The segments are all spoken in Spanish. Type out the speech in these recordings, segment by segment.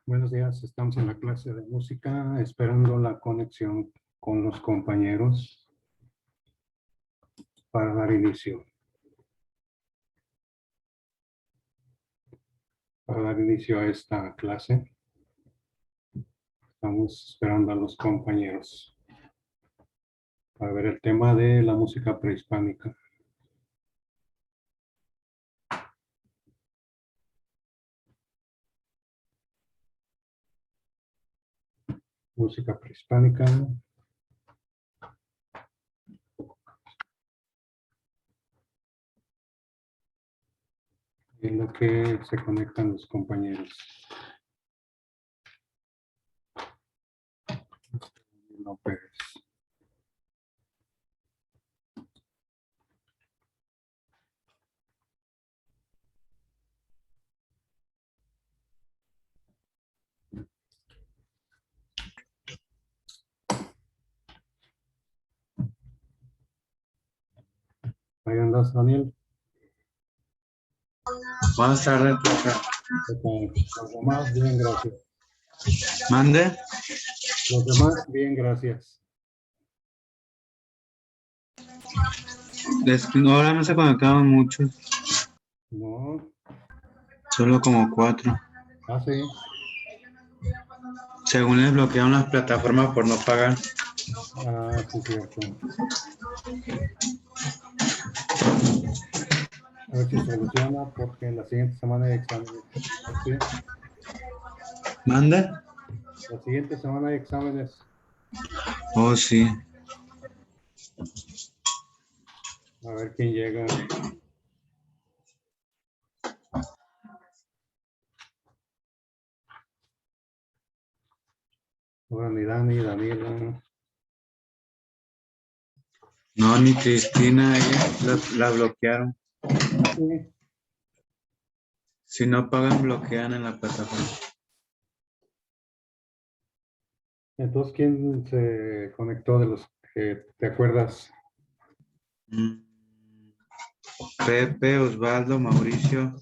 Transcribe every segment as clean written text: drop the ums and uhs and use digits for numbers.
Buenos días, estamos en la clase de música, esperando la conexión con los compañeros para dar inicio. Para dar inicio a esta clase, estamos esperando a los compañeros para ver el tema de la música prehispánica. Música prehispánica. En lo que se conectan los compañeros. López. Ahí andas, Daniel. Buenas tardes, profe. Los demás, bien, gracias. ¿Mande? Los demás, bien, gracias. Ahora no se conectaron muchos, No, solo como 4. sí. Según les bloquearon las plataformas por no pagar. Sí, cierto. A ver si soluciona porque la siguiente semana hay exámenes. ¿Sí? ¿Mande? La siguiente semana hay exámenes. Oh, sí. A ver quién llega. Ahora ni Dani, Daniela. No, ni Cristina, ella la bloquearon. Sí. Si no pagan, bloquean en la plataforma. Entonces, ¿quién se conectó de los que te acuerdas? Pepe, Osvaldo, Mauricio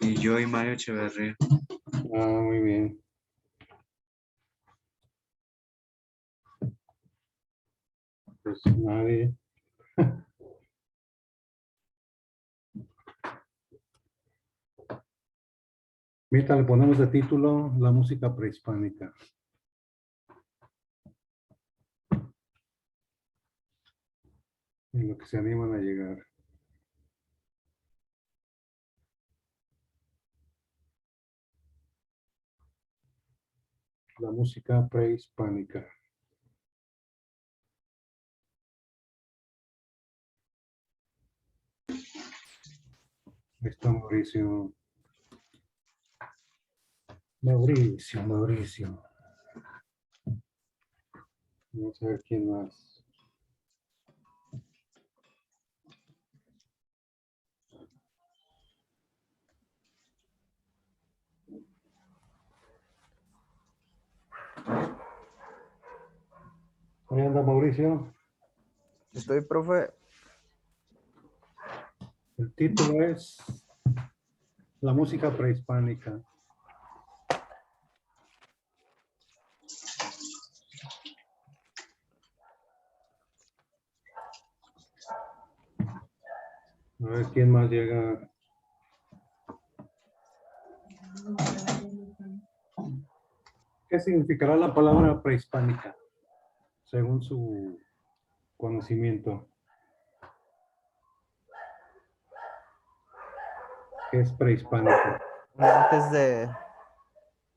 y yo y Mario Echeverría. Muy bien. Pues nadie. Mira, le ponemos de título La música prehispánica. En lo que se animan a llegar. La música prehispánica. Ahí está Mauricio. Mauricio. Vamos a ver quién más. Ahí anda Mauricio. Estoy, profe. El título es La música prehispánica. A ver quién más llega. ¿Qué significará la palabra prehispánica? Según su conocimiento. ¿Qué es prehispánico? Antes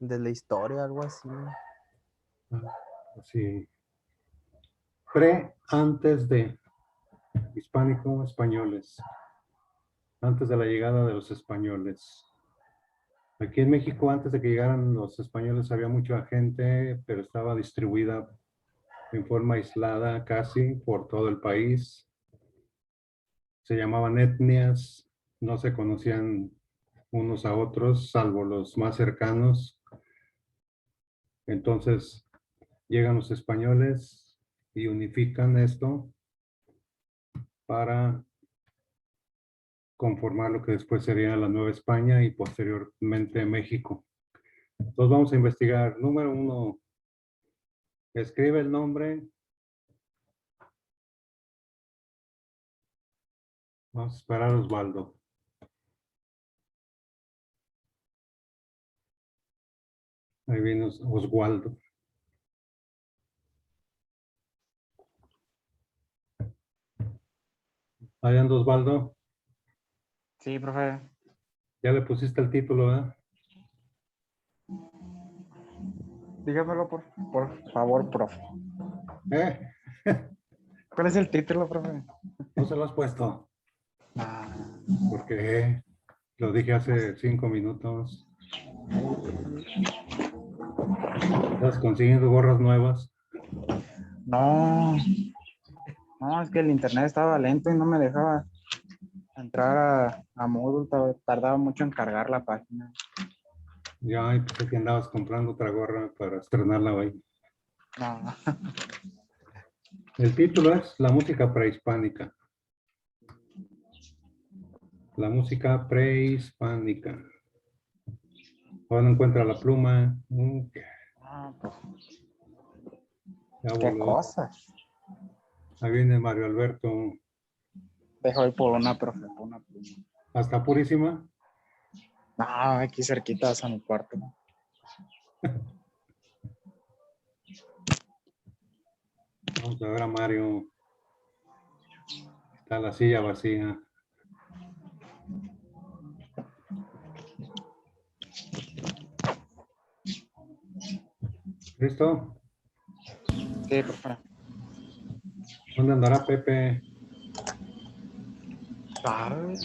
de la historia, algo así. Sí. Antes de. Hispánico, españoles. Antes de la llegada de los españoles. Aquí en México, antes de que llegaran los españoles, había mucha gente, pero estaba distribuida en forma aislada casi por todo el país. Se llamaban etnias, no se conocían unos a otros, salvo los más cercanos. Entonces llegan los españoles y unifican esto para conformar lo que después sería la Nueva España y posteriormente México. Entonces vamos a investigar. Número 1. Escribe el nombre. Vamos a esperar a Osvaldo. Ahí viene Osvaldo. Ahí anda Osvaldo. Sí, profe. Ya le pusiste el título, ¿verdad? Dígamelo por favor, profe. ¿Eh? ¿Cuál es el título, profe? ¿No se lo has puesto? Ah, Porque lo dije hace 5 minutos. ¿Estás consiguiendo gorras nuevas? no. No, es que el internet estaba lento y no me dejaba entrar a Moodle. Tardaba mucho en cargar la página. Ya, y pensé que andabas comprando otra gorra para estrenarla hoy. No. El título es La música prehispánica. La música prehispánica. Ahora no encuentra la pluma. Ah, pues, Ya qué voló. cosas. Ahí viene Mario Alberto. Dejo ir por una, profe, por una pluma. Hasta Purísima. No, aquí cerquita a mi cuarto. Vamos a ver a Mario. Está la silla vacía. ¿Listo? Sí, profe. ¿Dónde andará Pepe? ¿Sabes?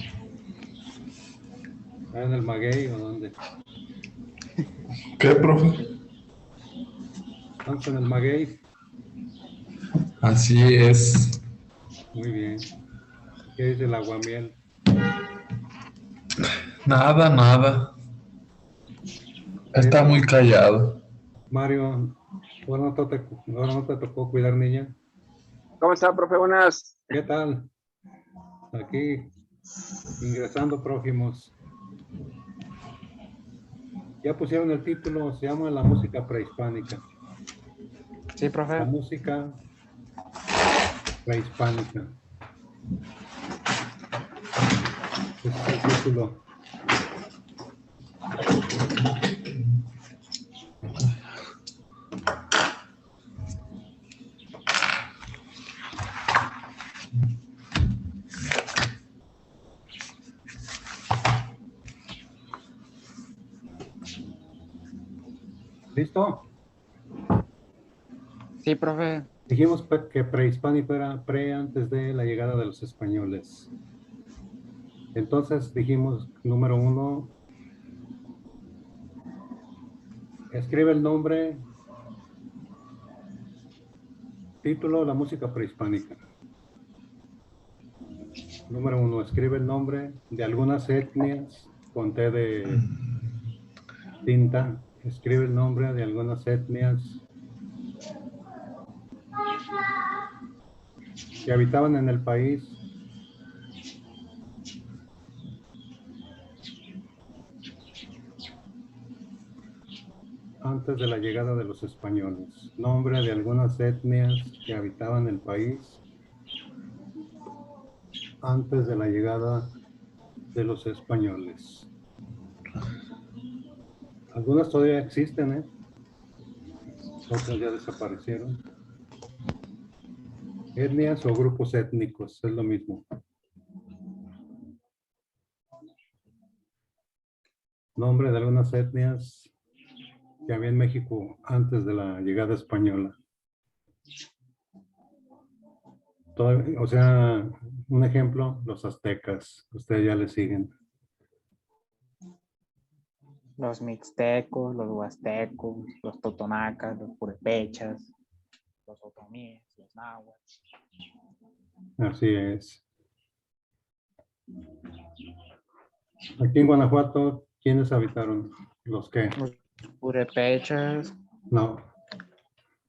¿Está en el maguey o dónde? ¿Qué, profe? ¿Estás en el maguey? Así es. Muy bien. ¿Qué dice el aguamiel? Nada, nada. Está muy callado. Mario, ahora no te tocó cuidar niña. ¿Cómo está, profe? Buenas. ¿Qué tal? Aquí, ingresando prójimos. Ya pusieron el título, se llama La música prehispánica. Sí, La profe. música prehispánica. Ese es el título. ¿Listo? Sí, profe. Dijimos que prehispánico era antes de la llegada de los españoles. Entonces dijimos, número 1, escribe el nombre, título, la música prehispánica. Número 1, escribe el nombre de algunas etnias con T de tinta. Escribe el nombre de algunas etnias que habitaban en el país antes de la llegada de los españoles. Nombre de algunas etnias que habitaban el país antes de la llegada de los españoles. Algunas todavía existen, ¿eh? Otras ya desaparecieron. Etnias o grupos étnicos, es lo mismo. Nombre de algunas etnias que había en México antes de la llegada española. O sea, un ejemplo, los aztecas. Ustedes ya le siguen. Los mixtecos, los huastecos, los totonacas, los purépechas, los otomíes, los náhuatl. Así es. Aquí en Guanajuato, ¿quiénes habitaron? ¿Los qué? Los purépechas, No,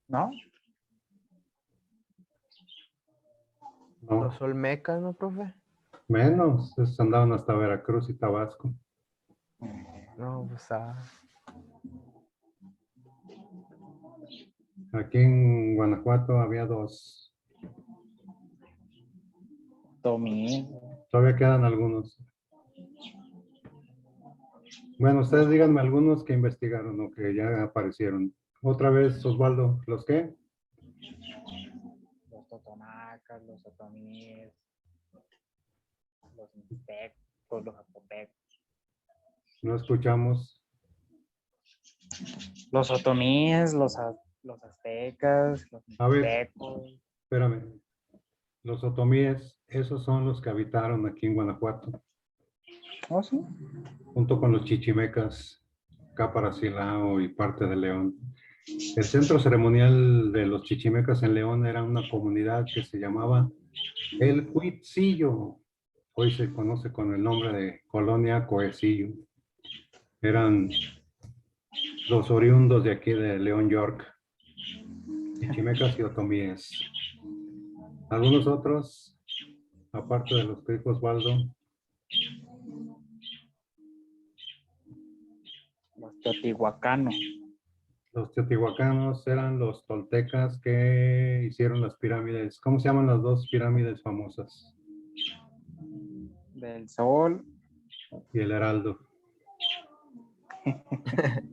¿no? no. Los olmecas, ¿no, profe? Menos. Esos andaban hasta Veracruz y Tabasco. No, pues Aquí en Guanajuato había dos. Tomí. Todavía quedan algunos. Bueno, ustedes díganme algunos que investigaron o que ya aparecieron. Otra vez, Osvaldo, ¿los qué? Los totonacas, los otomíes, los mixtecos, los zapotecos. No escuchamos. Los otomíes, los aztecas, los A ver. mixtecos. Espérame. Los otomíes, esos son los que habitaron aquí en Guanajuato, ¿Oh, sí? junto con los chichimecas, Cápara-Silao y parte de León. El centro ceremonial de los chichimecas en León era una comunidad que se llamaba El Cuitzillo. Hoy se conoce con el nombre de Colonia Coecillo. Eran los oriundos de aquí de León, York. Chichimecas y otomíes. Algunos otros, aparte de los que dijo Osvaldo. Los teotihuacanos. Los teotihuacanos eran los toltecas que hicieron las pirámides. ¿Cómo se llaman las dos pirámides famosas? Del Sol. Y el Heraldo.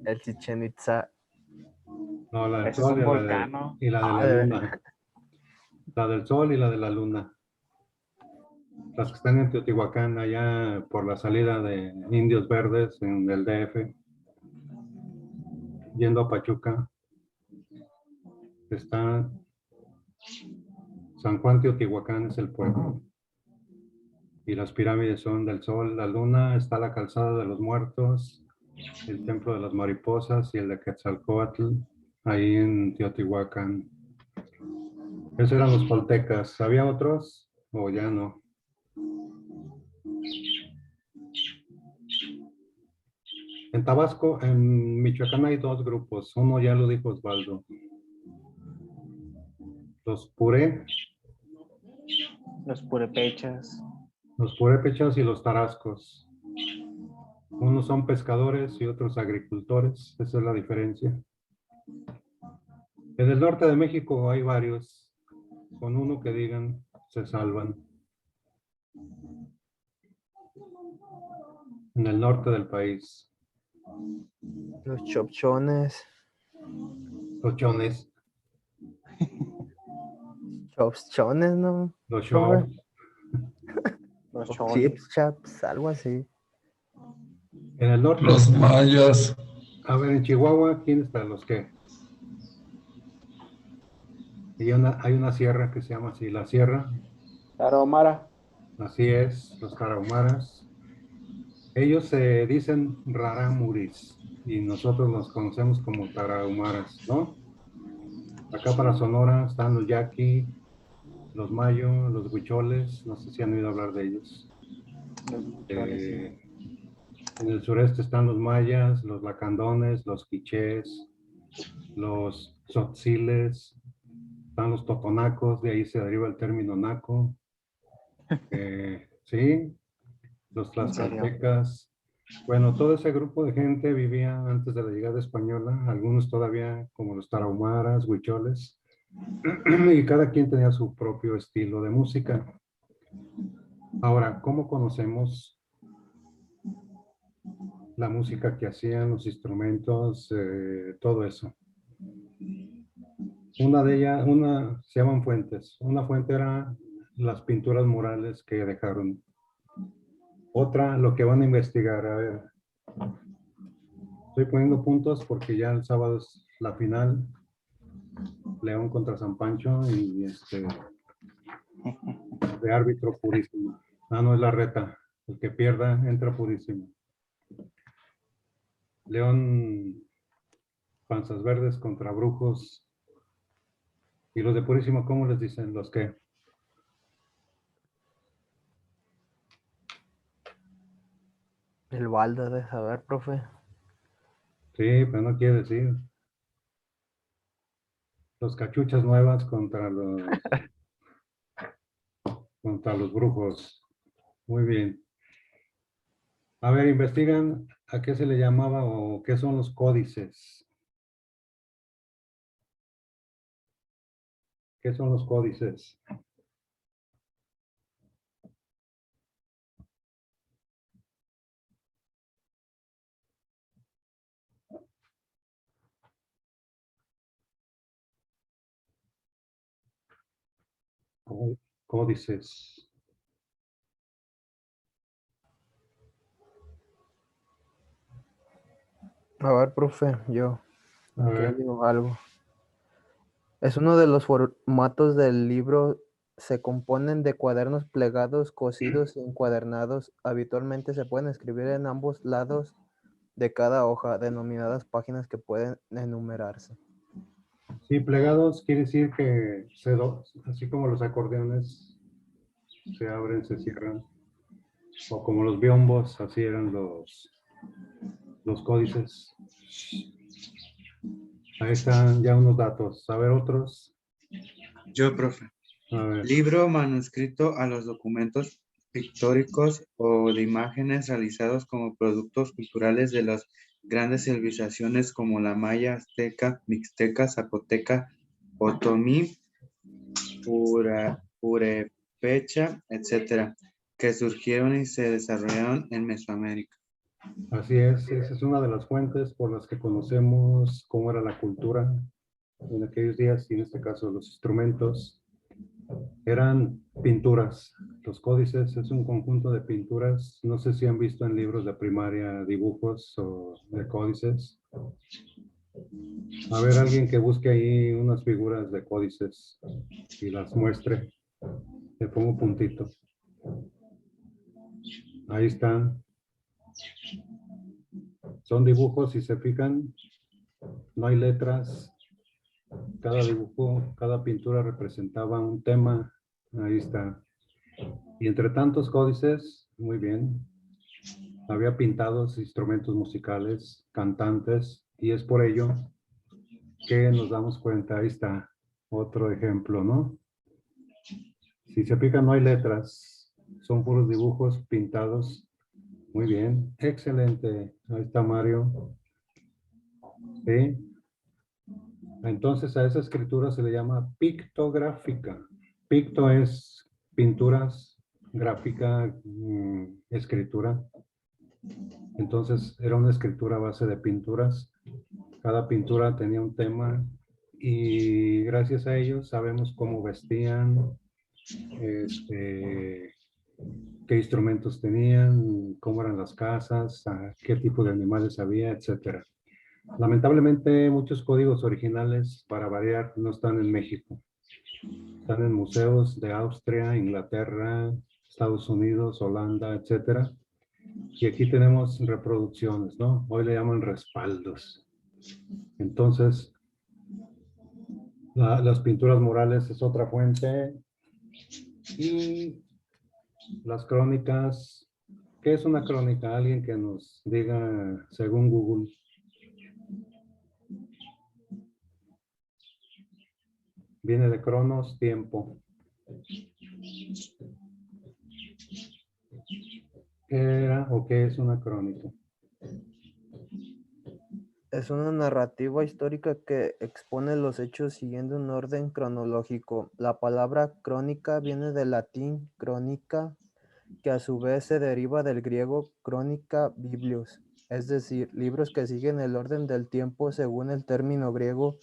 El Chichen Itza. No, la del Ese es Sol un volcán, ¿no? y la de la Luna. La del Sol y la de la Luna. Las que están en Teotihuacán, allá por la salida de Indios Verdes en el DF, yendo a Pachuca, está San Juan Teotihuacán, es el pueblo. Y las pirámides son del Sol, la Luna, está la Calzada de los Muertos, el Templo de las Mariposas y el de Quetzalcóatl, ahí en Teotihuacán. Esos eran los toltecas. ¿Había otros o ya no? En Tabasco, en Michoacán hay dos grupos. Uno ya lo dijo Osvaldo. Los puré, Los purépechas. los purépechas y los tarascos. Unos son pescadores y otros agricultores. Esa es la diferencia. En el norte de México hay varios. Con uno que digan, se salvan. En el norte del país. Los chopchones. Los chones, Chopchones, ¿no? los Profe. shows. Los O cholos. chips, chaps, algo así. En el norte, Los mayas. a ver, en Chihuahua, ¿quién está? ¿Los qué? Y hay una sierra que se llama así, la sierra. Tarahumara. Así es, los tarahumaras. Ellos se dicen rarámuris y nosotros los conocemos como tarahumaras, ¿no? Acá para Sonora están los yaqui, los mayo, los huicholes, no sé si han oído hablar de ellos. Los choles, sí. En el sureste están los mayas, los lacandones, los quichés, los tzotziles, están los totonacos, de ahí se deriva el término naco. Sí, los ¿En serio? tlaxcaltecas. Bueno, todo ese grupo de gente vivía antes de la llegada española, algunos todavía como los tarahumaras, huicholes, y cada quien tenía su propio estilo de música. Ahora, ¿cómo conocemos la música que hacían, los instrumentos, todo eso? Una de ellas, se llaman fuentes. Una fuente era las pinturas murales que dejaron. Otra, lo que van a investigar. A ver, estoy poniendo puntos porque ya el sábado es la final. León contra San Pancho y de árbitro purísimo. Ah, no, es la reta. El que pierda entra purísimo. León, Panzas Verdes contra Brujos. ¿Y los de purísimo cómo les dicen? ¿Los qué? El balde de saber, profe. Sí, pero no quiere decir. Los cachuchas nuevas contra los brujos. Muy bien. A ver, investigan a qué se le llamaba o qué son los códices. ¿Qué son los códices? Códices. A ver, profe, yo A aquí ver, digo algo. Es uno de los formatos del libro. Se componen de cuadernos plegados, cosidos y encuadernados. Habitualmente se pueden escribir en ambos lados de cada hoja, denominadas páginas que pueden enumerarse. sí, plegados quiere decir que así como los acordeones se abren, se cierran, o como los biombos, así eran los códices. Ahí están ya unos datos. A ver, otros. Yo, profe. A ver, Libro manuscrito a los documentos pictóricos o de imágenes realizados como productos culturales de las grandes civilizaciones como la maya, azteca, mixteca, zapoteca, otomí, purépecha, etcétera, que surgieron y se desarrollaron en Mesoamérica. así es. Esa es una de las fuentes por las que conocemos cómo era la cultura en aquellos días, y en este caso los instrumentos. Eran pinturas. Los códices es un conjunto de pinturas. No sé si han visto en libros de primaria dibujos o de códices. A ver, alguien que busque ahí unas figuras de códices y las muestre. Le pongo puntito. Ahí están. Son dibujos, si se fijan, no hay letras. Cada dibujo, cada pintura representaba un tema. Ahí está. Y entre tantos códices, muy bien, había pintados instrumentos musicales, cantantes, y es por ello que nos damos cuenta. Ahí está otro ejemplo, ¿no? Si se fijan, no hay letras, son puros dibujos pintados. Muy bien, excelente. Ahí está Mario. ¿Sí? Entonces a esa escritura se le llama pictográfica. Picto es pinturas, gráfica, escritura. Entonces era una escritura a base de pinturas. Cada pintura tenía un tema y gracias a ellos sabemos cómo vestían, qué instrumentos tenían, cómo eran las casas, qué tipo de animales había, etcétera. Lamentablemente muchos códigos originales, para variar, no están en México. Están en museos de Austria, Inglaterra, Estados Unidos, Holanda, etcétera. Y aquí tenemos reproducciones, ¿no? Hoy le llaman respaldos. Entonces, las pinturas murales es otra fuente. Y las crónicas. ¿Qué es una crónica? Alguien que nos diga según Google. Viene de cronos, tiempo. ¿Qué era o qué es una crónica? Es una narrativa histórica que expone los hechos siguiendo un orden cronológico. La palabra crónica viene del latín crónica, que a su vez se deriva del griego crónica biblios, es decir, libros que siguen el orden del tiempo según el término griego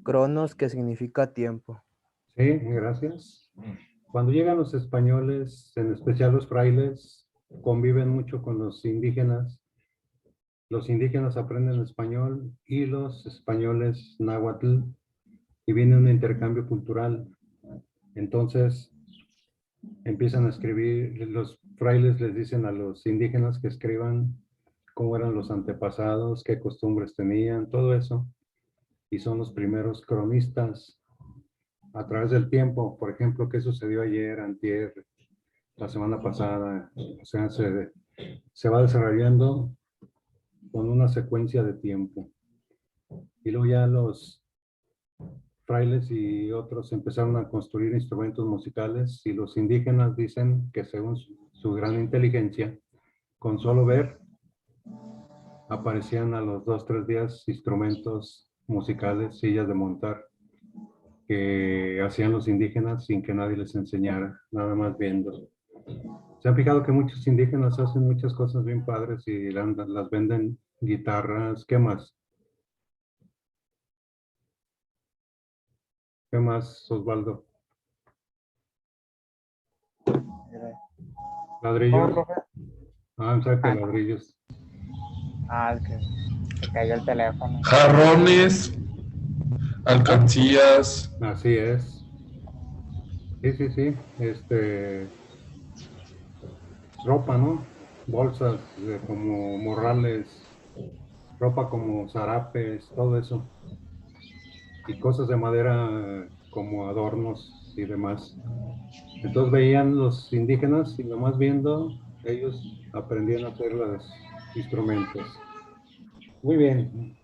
cronos, que significa tiempo. Sí, gracias. Cuando llegan los españoles, en especial los frailes, conviven mucho con los indígenas. Los indígenas aprenden español y los españoles náhuatl, y viene un intercambio cultural. Entonces empiezan a escribir, los frailes les dicen a los indígenas que escriban cómo eran los antepasados, qué costumbres tenían, todo eso. Y son los primeros cronistas a través del tiempo. Por ejemplo, qué sucedió ayer, antier, la semana pasada. O sea, se va desarrollando con una secuencia de tiempo. Y luego ya los frailes y otros empezaron a construir instrumentos musicales, y los indígenas dicen que según su gran inteligencia, con solo ver, aparecían a los 2 o 3 días instrumentos musicales, sillas de montar. que hacían los indígenas sin que nadie les enseñara, nada más viendo. ¿Se han fijado que muchos indígenas hacen muchas cosas bien padres y las venden? Guitarras, ¿qué más? ¿Qué más, Osvaldo? ¿Cómo, ¿Ladrillos? profe? Ah, sabe que Ah. ladrillos. Es que se cayó el teléfono. Jarrones, alcancías. Así es. Sí, sí, sí. Ropa, ¿no? Bolsas como morrales, ropa como zarapes, todo eso. Y cosas de madera como adornos y demás. Entonces veían los indígenas y nomás viendo, ellos aprendían a hacer los instrumentos. Muy bien.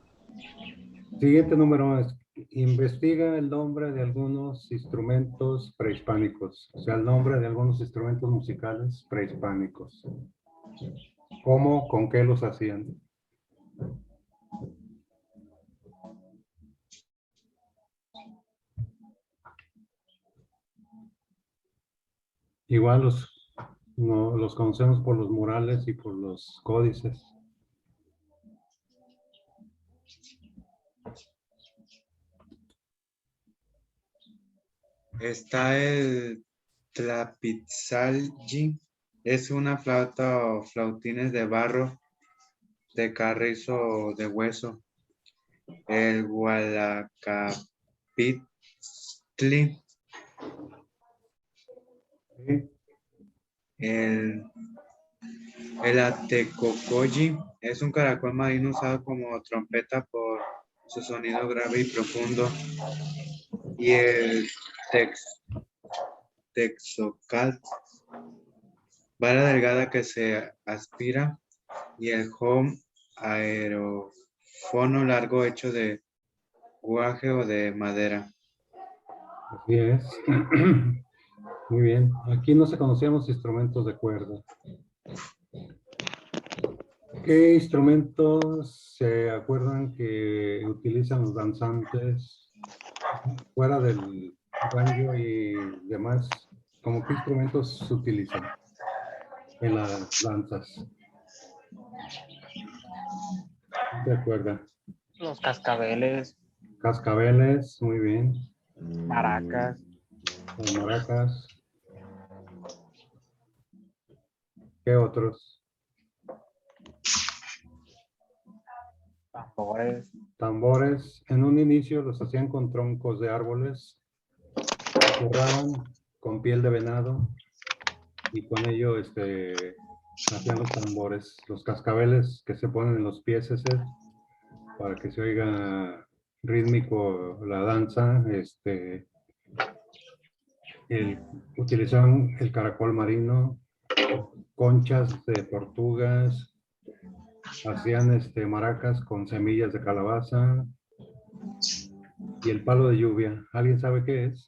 Siguiente número es, investiga el nombre de algunos instrumentos prehispánicos, o sea, el nombre de algunos instrumentos musicales prehispánicos. ¿Cómo, con qué los hacían? Igual los conocemos por los murales y por los códices. Está el tlapitzalji. Es una flauta o flautines de barro, de carrizo o de hueso. El gualacapitzli. ¿Sí? El atecocoyi es un caracol marino usado como trompeta por su sonido grave y profundo. Y el texocal, vara delgada que se aspira. Y el home, aerófono largo hecho de guaje o de madera. Así es. Muy bien. Aquí no se conocían los instrumentos de cuerda. ¿Qué instrumentos se acuerdan que utilizan los danzantes fuera del banjo y demás? ¿Cómo qué instrumentos se utilizan en las danzas? ¿De acuerdo? Los cascabeles, Cascabeles, muy bien. maracas, Las maracas. ¿Qué otros? tambores, Tambores. En un inicio los hacían con troncos de árboles, forraban con piel de venado y con ello hacían los tambores, los cascabeles que se ponen en los pies ese, para que se oiga rítmico la danza. Utilizaban el caracol marino, conchas de tortugas, hacían maracas con semillas de calabaza y el palo de lluvia. ¿Alguien sabe qué es?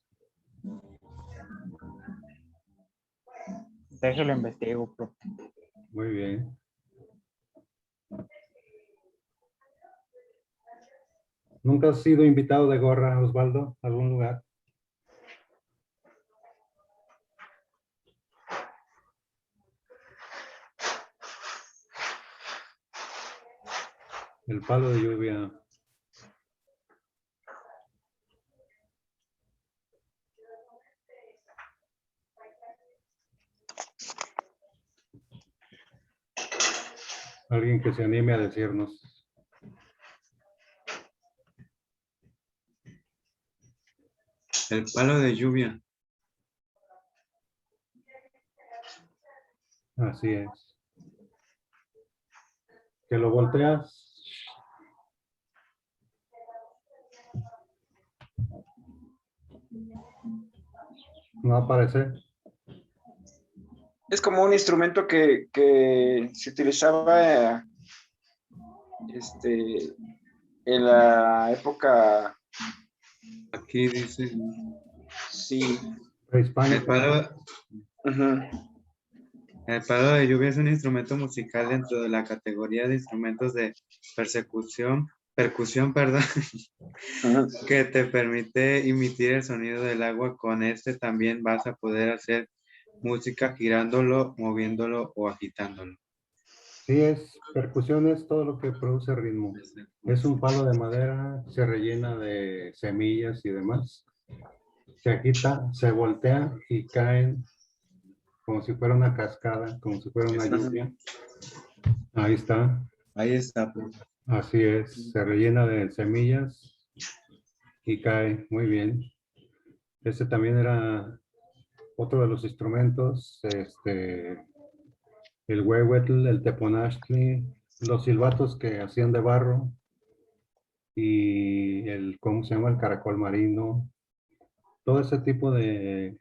déjelo investigo, profe. Muy bien. ¿Nunca has sido invitado de gorra, Osvaldo, a algún lugar? El palo de lluvia. Alguien que se anime a decirnos. El palo de lluvia. Así es. Que lo volteas. No aparece. Es como un instrumento que se utilizaba en la época, Aquí dice. sí. El Prehispánico. palo, Ujú. el palo de lluvia es un instrumento musical dentro de la categoría de instrumentos de percusión percusión, perdón, Ajá. que te permite emitir el sonido del agua. Con este también vas a poder hacer música girándolo, moviéndolo o agitándolo. Sí, percusión es todo lo que produce ritmo. Es un palo de madera, se rellena de semillas y demás. Se agita, se voltea y caen como si fuera una cascada, como si fuera una Ajá. lluvia. Ahí está. Ahí está, profe. Así es. Se rellena de semillas y cae. Muy bien. Este también era otro de los instrumentos. El huehuetl, el teponaztli, los silbatos que hacían de barro y ¿cómo se llama? El caracol marino. Todo ese tipo de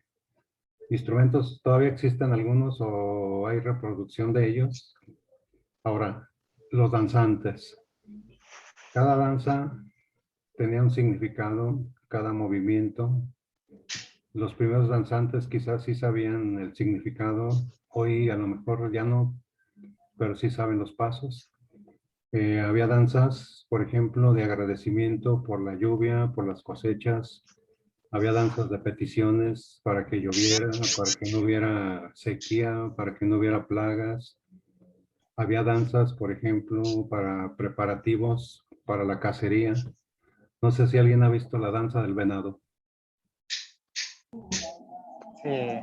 instrumentos, todavía existen algunos o hay reproducción de ellos. Ahora, los danzantes. Cada danza tenía un significado, cada movimiento. Los primeros danzantes quizás sí sabían el significado, hoy a lo mejor ya no, pero sí saben los pasos. Había danzas, por ejemplo, de agradecimiento por la lluvia, por las cosechas. Había danzas de peticiones para que lloviera, para que no hubiera sequía, para que no hubiera plagas. Había danzas, por ejemplo, para preparativos para la cacería. No sé si alguien ha visto la danza del venado. Sí.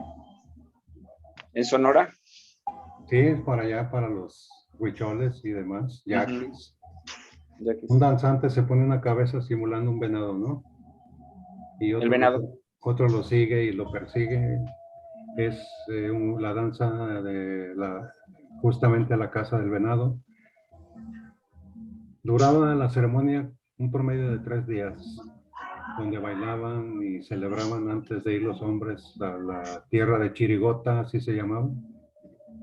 ¿En Sonora? Sí, es para allá, para los huicholes y demás, yaquis. Ya que Un danzante se pone una cabeza simulando un venado, ¿no? Y el venado. otro lo sigue y lo persigue. Es la danza justamente a la casa del venado. Duraba la ceremonia un promedio de 3 días, donde bailaban y celebraban antes de ir los hombres a la tierra de Chirigota, así se llamaba,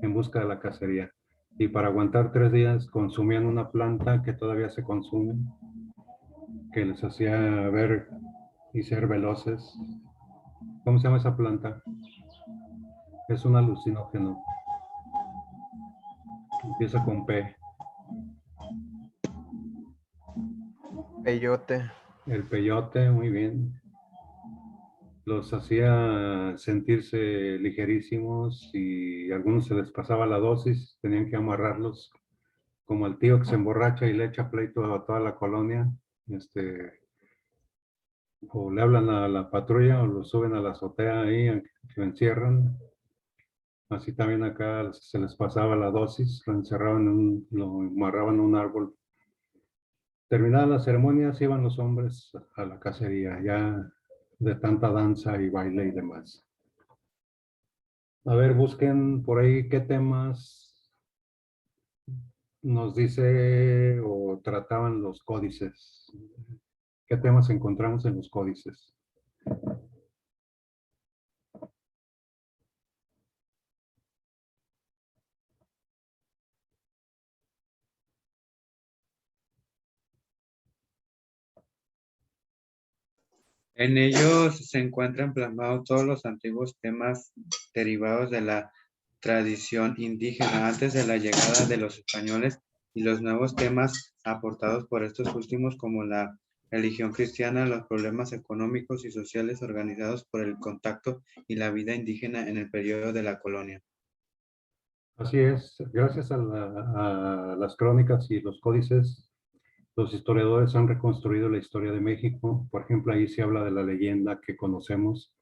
en busca de la cacería. Y para aguantar 3 días consumían una planta que todavía se consume, que les hacía ver y ser veloces. ¿Cómo se llama esa planta? Es un alucinógeno. Empieza con P. Peyote. El peyote, muy bien. Los hacía sentirse ligerísimos y a algunos se les pasaba la dosis, tenían que amarrarlos como el tío que se emborracha y le echa pleito a toda la colonia, o le hablan a la patrulla o lo suben a la azotea ahí, lo encierran. Así también acá se les pasaba la dosis, lo encerraban, lo amarraban a un árbol. Terminada la ceremonia, se iban los hombres a la cacería, ya de tanta danza y baile y demás. A ver, busquen por ahí qué temas nos dice o trataban los códices. ¿Qué temas encontramos en los códices? En ellos se encuentran plasmados todos los antiguos temas derivados de la tradición indígena antes de la llegada de los españoles y los nuevos temas aportados por estos últimos como la religión cristiana, los problemas económicos y sociales organizados por el contacto y la vida indígena en el periodo de la colonia. Así es, gracias a las crónicas y los códices, los historiadores han reconstruido la historia de México. Por ejemplo, ahí se habla de la leyenda que conocemos,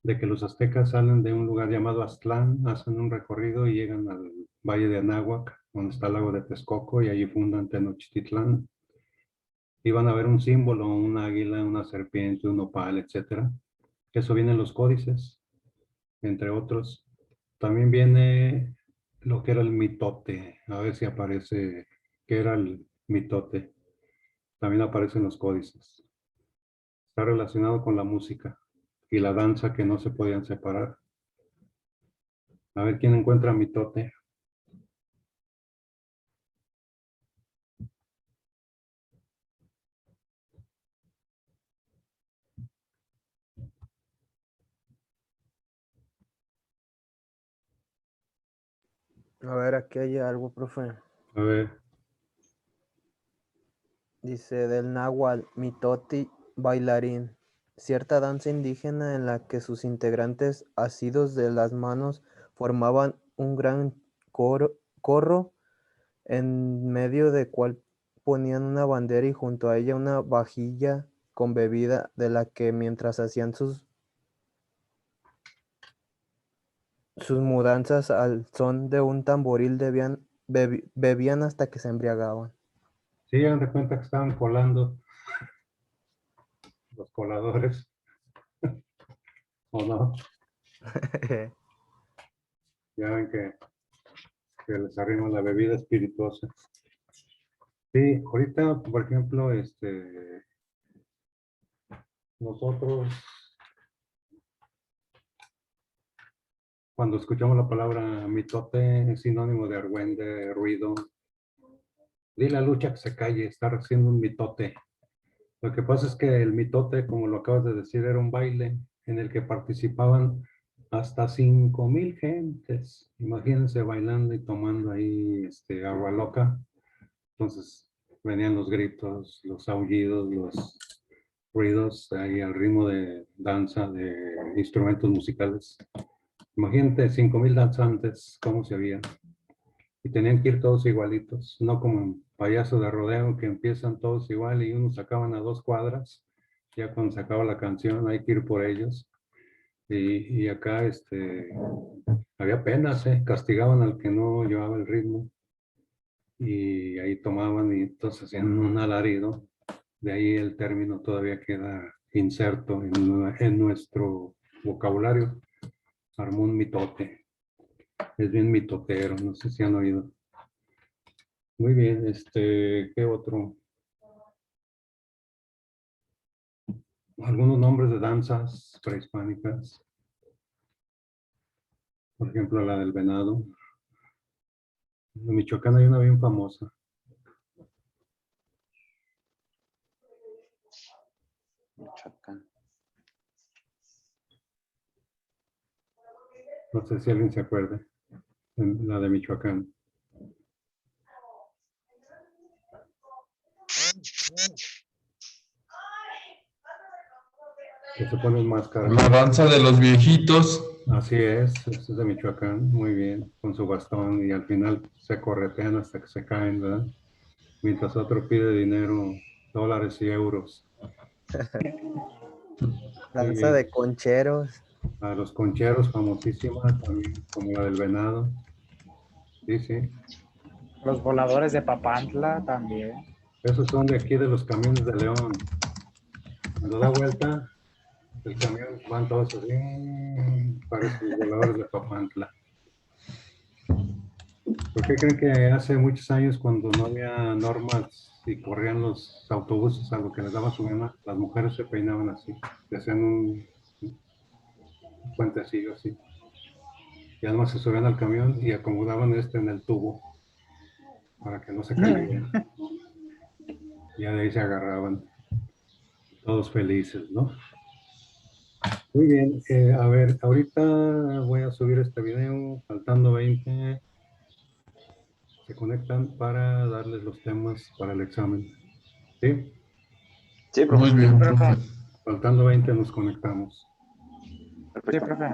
de que los aztecas salen de un lugar llamado Aztlán, hacen un recorrido y llegan al valle de Anáhuac, donde está el lago de Texcoco, y allí fundan Tenochtitlán. Y van a ver un símbolo, un águila, una serpiente, un nopal, etcétera. Eso viene en los códices, entre otros. También viene lo que era el mitote. A ver si aparece qué era el mitote. También aparece en los códices. Está relacionado con la música y la danza que no se podían separar. A ver quién encuentra mitote. A ver, aquí hay algo, profe. A ver, Dice del náhuatl, mitote, bailarín. Cierta danza indígena en la que sus integrantes, asidos de las manos, formaban un gran corro en medio del cual ponían una bandera y junto a ella una vajilla con bebida de la que mientras hacían sus mudanzas al son de un tamboril bebían hasta que se embriagaban. Sí, ya de cuenta que estaban colando los coladores, ¿o no? Ya ven que les arrima la bebida espirituosa. Sí, ahorita, por ejemplo, nosotros, cuando escuchamos la palabra mitote, es sinónimo de argüende, ruido. Dile a Lucha que se calle, está haciendo un mitote. Lo que pasa es que el mitote, como lo acabas de decir, era un baile en el que participaban hasta 5,000 gentes. Imagínense bailando y tomando ahí agua loca. Entonces venían los gritos, los aullidos, los ruidos ahí al ritmo de danza, de instrumentos musicales. Imagínate 5,000 danzantes, cómo se veían. Y tenían que ir todos igualitos, no como en payaso de rodeo que empiezan todos igual y unos sacaban a 2 cuadras. Ya cuando se acaba la canción hay que ir por ellos. Y acá había penas, castigaban al que no llevaba el ritmo. Y ahí tomaban y entonces hacían un alarido. De ahí el término todavía queda inserto en nuestro vocabulario. Armó un mitote. Es bien mitotero, no sé si han oído. Muy bien, ¿qué otro? Algunos nombres de danzas prehispánicas. Por ejemplo, la del venado. En Michoacán hay una bien famosa. Michoacán. No sé si alguien se acuerda. La de Michoacán. Que se ponen máscaras. La danza de los viejitos. Así es de Michoacán, muy bien, con su bastón y al final se corretean hasta que se caen, ¿verdad? Mientras otro pide dinero, dólares y euros. Danza de concheros. A los concheros, famosísima, también, como la del venado. Sí, sí. Los voladores de Papantla también. Esos son de aquí de los camiones de León. Cuando da vuelta, el camión van todos así, parecen los voladores de Papantla. ¿Por qué creen que hace muchos años, cuando no había normas y corrían los autobuses a lo que les daba su gana, las mujeres se peinaban así, se hacían un puentecillo así? Y además se subían al camión y acomodaban en el tubo para que no se cayera. Ya de ahí se agarraban, todos felices, ¿no? Muy bien, a ver, ahorita voy a subir este video, faltando 20. Se conectan para darles los temas para el examen. ¿Sí? Sí, Muy profe. bien, profe. Faltando 20 nos conectamos. Sí, profe.